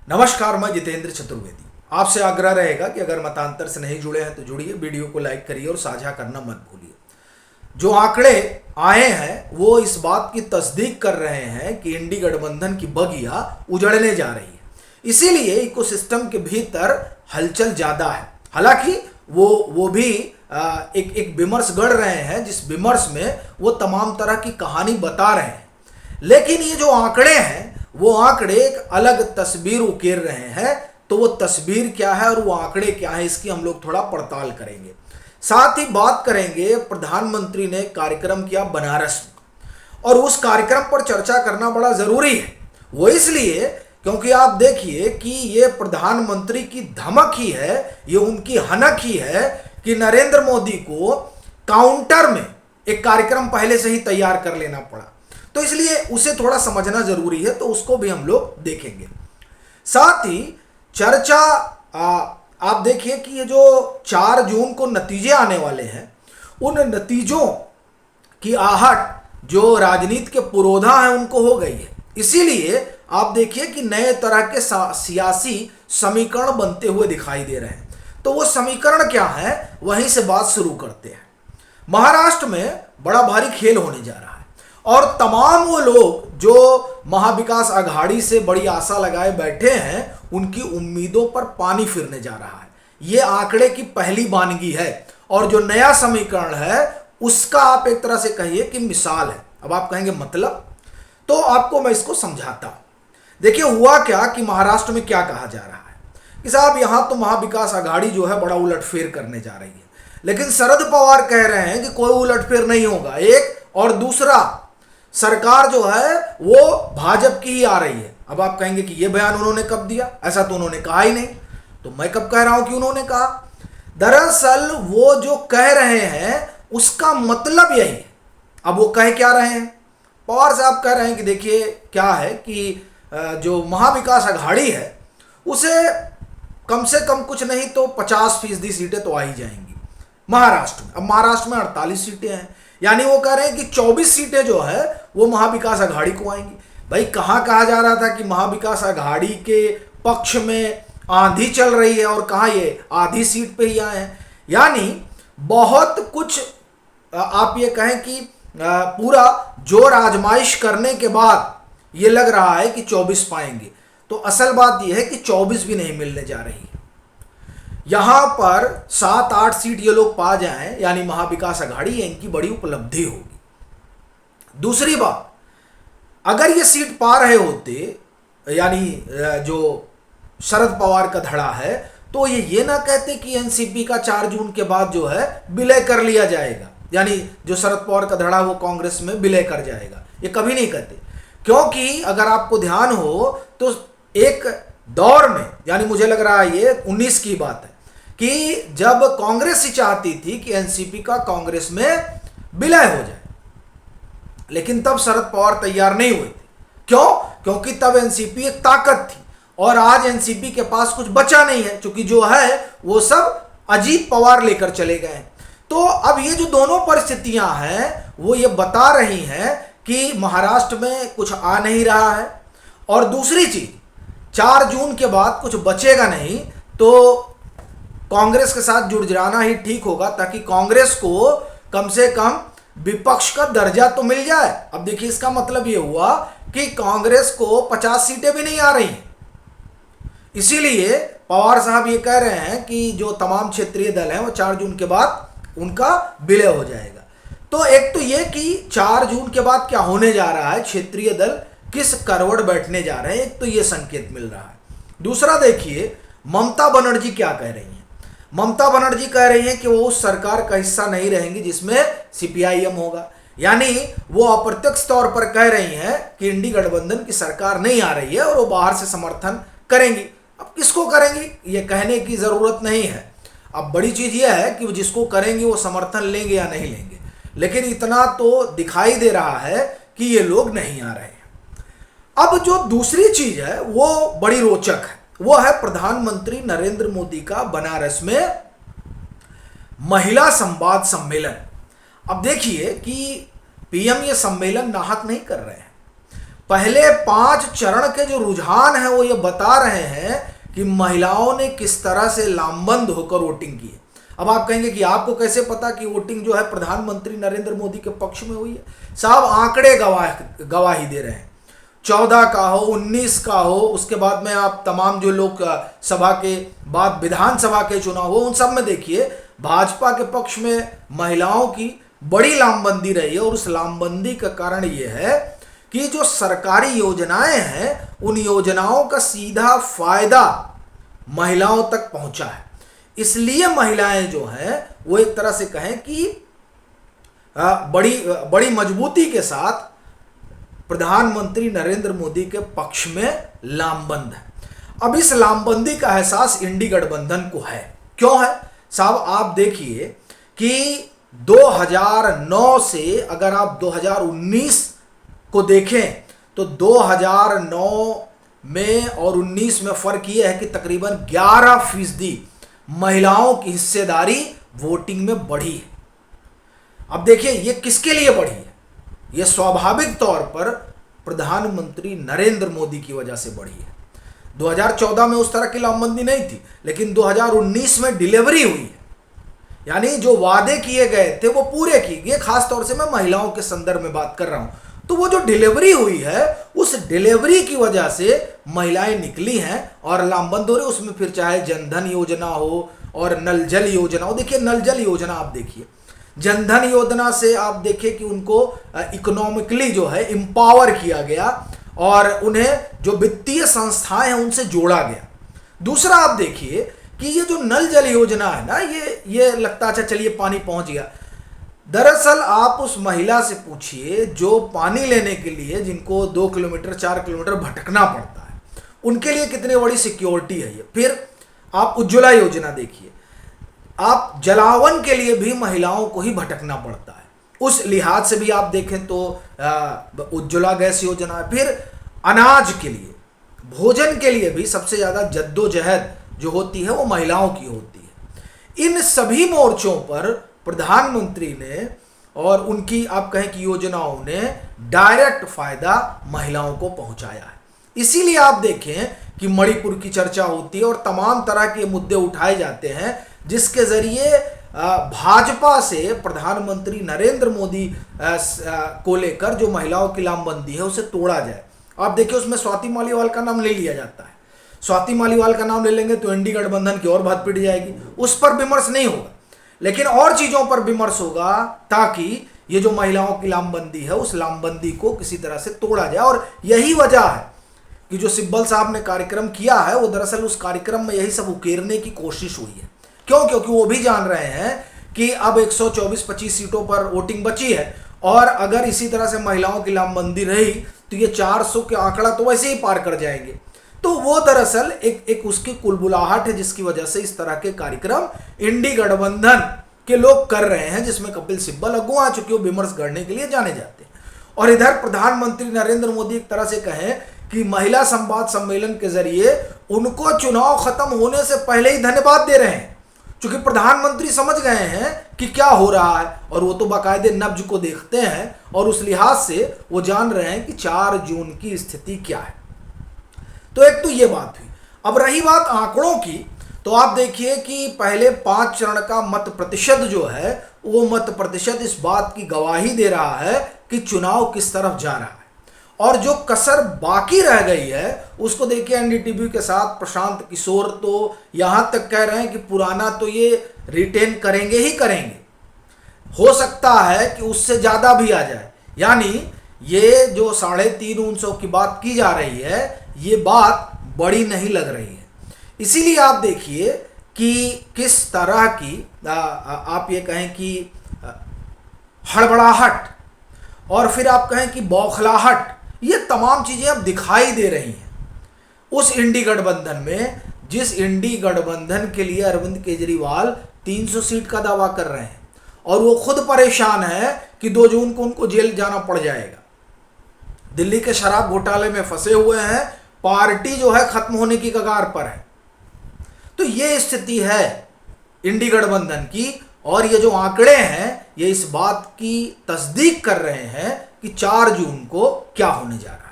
नमस्कार, मैं जितेंद्र चतुर्वेदी। आपसे आग्रह रहेगा कि अगर मतांतर से नहीं जुड़े हैं तो जुड़िए, वीडियो को लाइक करिए और साझा करना मत भूलिए। जो आंकड़े आए हैं वो इस बात की तस्दीक कर रहे हैं कि इंडी गठबंधन की बगिया उजड़ने जा रही है। इसीलिए इकोसिस्टम के भीतर हलचल ज्यादा है। हालांकि वो भी एक विमर्श गढ़ रहे हैं, जिस विमर्श में वो तमाम तरह की कहानी बता रहे हैं। लेकिन ये जो आंकड़े हैं वो आंकड़े एक अलग तस्वीर उकेर रहे हैं। तो वो तस्वीर क्या है और वो आंकड़े क्या है, इसकी हम लोग थोड़ा पड़ताल करेंगे। साथ ही बात करेंगे, प्रधानमंत्री ने कार्यक्रम किया बनारस में और उस कार्यक्रम पर चर्चा करना बड़ा जरूरी है। वो इसलिए क्योंकि आप देखिए कि ये प्रधानमंत्री की धमक ही है, ये उनकी हनक ही है कि नरेंद्र मोदी को काउंटर में एक कार्यक्रम पहले से ही तैयार कर लेना पड़ा। तो इसलिए उसे थोड़ा समझना जरूरी है, तो उसको भी हम लोग देखेंगे। साथ ही चर्चा आप देखिए कि ये जो 4 जून को नतीजे आने वाले हैं, उन नतीजों की आहट जो राजनीति के पुरोधा हैं उनको हो गई है। इसीलिए आप देखिए कि नए तरह के सियासी समीकरण बनते हुए दिखाई दे रहे हैं। तो वो समीकरण क्या है, वहीं से बात शुरू करते हैं। महाराष्ट्र में बड़ा भारी खेल होने जा रहा है और तमाम वो लोग जो महाविकास अघाड़ी से बड़ी आशा लगाए बैठे हैं, उनकी उम्मीदों पर पानी फिरने जा रहा है। ये आंकड़े की पहली बानगी है और जो नया समीकरण है उसका आप एक तरह से कहिए कि मिसाल है। अब आप कहेंगे मतलब, तो आपको मैं इसको समझाता हूं। देखिए हुआ क्या कि महाराष्ट्र में क्या कहा जा रहा है कि साहब यहां तो महाविकास अघाड़ी जो है बड़ा उलटफेर करने जा रही है, लेकिन शरद पवार कह रहे हैं कि कोई उलटफेर नहीं होगा। एक और दूसरा, सरकार जो है वो भाजपा की ही आ रही है। अब आप कहेंगे कि ये बयान उन्होंने कब दिया, ऐसा तो उन्होंने कहा ही नहीं। तो मैं कब कह रहा हूं कि उन्होंने कहा? दरअसल वो जो कह रहे हैं उसका मतलब यही है। अब वो कह क्या रहे हैं? पवार साहब कह रहे हैं कि देखिए क्या है कि जो महाविकास अघाड़ी है उसे कम से कम कुछ नहीं तो 50% सीटें तो आ ही जाएंगी महाराष्ट्र में। अब महाराष्ट्र में 48 सीटें हैं, यानी वो कह रहे हैं कि 24 सीटें जो है वो महाविकास अघाड़ी को आएंगी। भाई कहाँ कहा जा रहा था कि महाविकास अघाड़ी के पक्ष में आंधी चल रही है और कहाँ ये आधी सीट पे ही आए हैं। यानी बहुत कुछ आप ये कहें कि पूरा जोर आजमाइश करने के बाद ये लग रहा है कि 24 पाएंगे। तो असल बात यह है कि 24 भी नहीं मिलने जा रही है। यहां पर 7-8 सीट ये लोग पा जाएं, यानी महाविकास अघाड़ी, इनकी बड़ी उपलब्धि होगी। दूसरी बात, अगर ये सीट पा रहे होते, यानी जो शरद पवार का धड़ा है, तो ये ना कहते कि एनसीपी का 4 जून के बाद जो है विलय कर लिया जाएगा, यानी जो शरद पवार का धड़ा वो कांग्रेस में विलय कर जाएगा। ये कभी नहीं कहते, क्योंकि अगर आपको ध्यान हो तो एक दौर में, यानी मुझे लग रहा है ये 19 की बात है, कि जब कांग्रेस ही चाहती थी कि एनसीपी का कांग्रेस में विलय हो जाए, लेकिन तब शरद पवार तैयार नहीं हुए थे। क्यों? क्योंकि तब एनसीपी एक ताकत थी और आज एनसीपी के पास कुछ बचा नहीं है, क्योंकि जो है वो सब अजीत पवार लेकर चले गए। तो अब ये जो दोनों परिस्थितियां हैं वो ये बता रही हैं कि महाराष्ट्र में कुछ आ नहीं रहा है। और दूसरी चीज, 4 जून के बाद कुछ बचेगा नहीं, तो कांग्रेस के साथ जुड़ जाना ही ठीक होगा, ताकि कांग्रेस को कम से कम विपक्ष का दर्जा तो मिल जाए। अब देखिए इसका मतलब ये हुआ कि कांग्रेस को 50 सीटें भी नहीं आ रही। इसीलिए पवार साहब ये कह रहे हैं कि जो तमाम क्षेत्रीय दल हैं वो 4 जून के बाद उनका विलय हो जाएगा। तो एक तो ये कि 4 जून के बाद क्या होने जा रहा है, क्षेत्रीय दल किस करवट बैठने जा रहे हैं, एक तो ये संकेत मिल रहा है। दूसरा देखिए ममता बनर्जी क्या कह रही हैं। ममता बनर्जी कह रही हैं कि वो उस सरकार का हिस्सा नहीं रहेंगी जिसमें सीपीआईएम होगा, यानी वो अप्रत्यक्ष तौर पर कह रही हैं कि इंडी गठबंधन की सरकार नहीं आ रही है और वो बाहर से समर्थन करेंगी। अब किसको करेंगी ये कहने की जरूरत नहीं है। अब बड़ी चीज ये है कि वो जिसको करेंगे वो समर्थन लेंगे या नहीं लेंगे, लेकिन इतना तो दिखाई दे रहा है कि ये लोग नहीं आ रहे हैं। अब जो दूसरी चीज है वो बड़ी रोचक है, वो है प्रधानमंत्री नरेंद्र मोदी का बनारस में महिला संवाद सम्मेलन। अब देखिए कि पीएम ये सम्मेलन नाहक नहीं कर रहे हैं। पहले 5 चरण के जो रुझान है वो ये बता रहे हैं कि महिलाओं ने किस तरह से लामबंद होकर वोटिंग की है। अब आप कहेंगे कि आपको कैसे पता कि वोटिंग जो है प्रधानमंत्री नरेंद्र मोदी के पक्ष में हुई है। साहब आंकड़े गवाही दे रहे हैं। 14 का हो, 19 का हो, उसके बाद में आप तमाम जो लोग सभा के बाद विधानसभा के चुनाव हो, उन सब में देखिए भाजपा के पक्ष में महिलाओं की बड़ी लामबंदी रही है। और उस लामबंदी का कारण ये है कि जो सरकारी योजनाएं हैं उन योजनाओं का सीधा फायदा महिलाओं तक पहुंचा है। इसलिए महिलाएं जो हैं वो एक तरह से कहें कि बड़ी मजबूती के साथ प्रधानमंत्री नरेंद्र मोदी के पक्ष में लामबंद है। अब इस लामबंदी का एहसास इंडी गठबंधन को है। क्यों है साहब? आप देखिए कि 2009 से अगर आप 2019 को देखें तो 2009 में और 19 में फर्क यह है कि तकरीबन 11% महिलाओं की हिस्सेदारी वोटिंग में बढ़ी है। अब देखिए ये किसके लिए बढ़ी है? ये स्वाभाविक तौर पर प्रधानमंत्री नरेंद्र मोदी की वजह से बढ़ी है। 2014 में उस तरह की लामबंदी नहीं थी, लेकिन 2019 में डिलीवरी हुई है। यानी जो वादे किए गए थे वो पूरे किए गए। खास तौर से मैं महिलाओं के संदर्भ में बात कर रहा हूं। तो वो जो डिलीवरी हुई है उस डिलीवरी की वजह से महिलाएं निकली हैं और लामबंद हो रही। उसमें फिर चाहे जनधन योजना हो और नल जल योजना हो। देखिए नल जल योजना आप देखिए, जनधन योजना से आप देखिए कि उनको इकोनॉमिकली जो है एम्पावर किया गया और उन्हें जो वित्तीय संस्थाएं हैं उनसे जोड़ा गया। दूसरा आप देखिए कि ये जो नल जल योजना है ना, ये लगता अच्छा चलिए पानी पहुंच गया। दरअसल आप उस महिला से पूछिए जो पानी लेने के लिए जिनको 2 किलोमीटर 4 किलोमीटर भटकना पड़ता है, उनके लिए कितनी बड़ी सिक्योरिटी है ये। फिर आप उज्ज्वला योजना देखिए, आप जलावन के लिए भी महिलाओं को ही भटकना पड़ता है। उस लिहाज से भी आप देखें तो उज्ज्वला गैस योजना है। फिर अनाज के लिए, भोजन के लिए भी सबसे ज़्यादा जद्दोजहद जो होती है वो महिलाओं की होती है। इन सभी मोर्चों पर प्रधानमंत्री ने और उनकी आप कहें कि योजनाओं ने डायरेक्ट फायदा महिलाओं को पहुंचाया है। इसीलिए आप देखें कि मणिपुर की चर्चा होती है और तमाम तरह के मुद्दे उठाए जाते हैं जिसके जरिए भाजपा से प्रधानमंत्री नरेंद्र मोदी को लेकर जो महिलाओं की लामबंदी है उसे तोड़ा जाए। आप देखिए उसमें स्वाति मालीवाल का नाम ले लिया जाता है। स्वाति मालीवाल का नाम ले लेंगे तो इंडी गठबंधन की और बात पिट जाएगी। उस पर विमर्श नहीं होगा, लेकिन और चीजों पर विमर्श होगा ताकि ये जो महिलाओं की लामबंदी है उस लामबंदी को किसी तरह से तोड़ा जाए। और यही वजह है कि जो सिब्बल साहब ने कार्यक्रम किया है वो दरअसल उस कार्यक्रम में यही सब उकेरने की कोशिश हुई है। क्यों? क्योंकि वो भी जान रहे हैं कि अब 124-25 सीटों पर वोटिंग बची है और अगर इसी तरह से महिलाओं की लामबंदी रही तो ये 400 के आंकड़ा तो वैसे ही पार कर जाएंगे। तो वो दरअसल एक उसकी कुलबुलाहट है जिसकी वजह से इस तरह के कार्यक्रम इंडी गठबंधन के लोग कर रहे हैं, जिसमें कपिल सिब्बल अगुआ चुके वो विमर्श करने के लिए जाने जाते हैं। और इधर प्रधानमंत्री नरेंद्र मोदी एक तरह से कहें कि महिला संवाद सम्मेलन के जरिए उनको चुनाव खत्म होने से पहले ही धन्यवाद दे रहे हैं, क्योंकि प्रधानमंत्री समझ गए हैं कि क्या हो रहा है और वो तो बाकायदे नब्ज को देखते हैं और उस लिहाज से वो जान रहे हैं कि 4 जून की स्थिति क्या है। तो एक तो ये बात हुई। अब रही बात आंकड़ों की, तो आप देखिए कि पहले 5 चरण का मत प्रतिशत जो है वो मत प्रतिशत इस बात की गवाही दे रहा है कि चुनाव किस तरफ जा रहा है। और जो कसर बाकी रह गई है उसको देखिए एनडीटीवी के साथ प्रशांत किशोर तो यहां तक कह रहे हैं कि पुराना तो ये रिटेन करेंगे ही करेंगे, हो सकता है कि उससे ज्यादा भी आ जाए। यानी ये जो 350 की बात की जा रही है ये बात बड़ी नहीं लग रही है। इसीलिए आप देखिए कि किस तरह की आप ये कहें कि हड़बड़ाहट और फिर आप कहें कि बौखलाहट, ये तमाम चीजें अब दिखाई दे रही हैं उस इंडी गठबंधन में, जिस इंडी गठबंधन के लिए अरविंद केजरीवाल 300 सीट का दावा कर रहे हैं और वो खुद परेशान है कि 2 जून को उनको जेल जाना पड़ जाएगा। दिल्ली के शराब घोटाले में फंसे हुए हैं, पार्टी जो है खत्म होने की कगार पर है। तो ये स्थिति है इंडी गठबंधन की और ये जो आंकड़े हैं ये इस बात की तस्दीक कर रहे हैं कि 4 जून को क्या होने जा रहा है।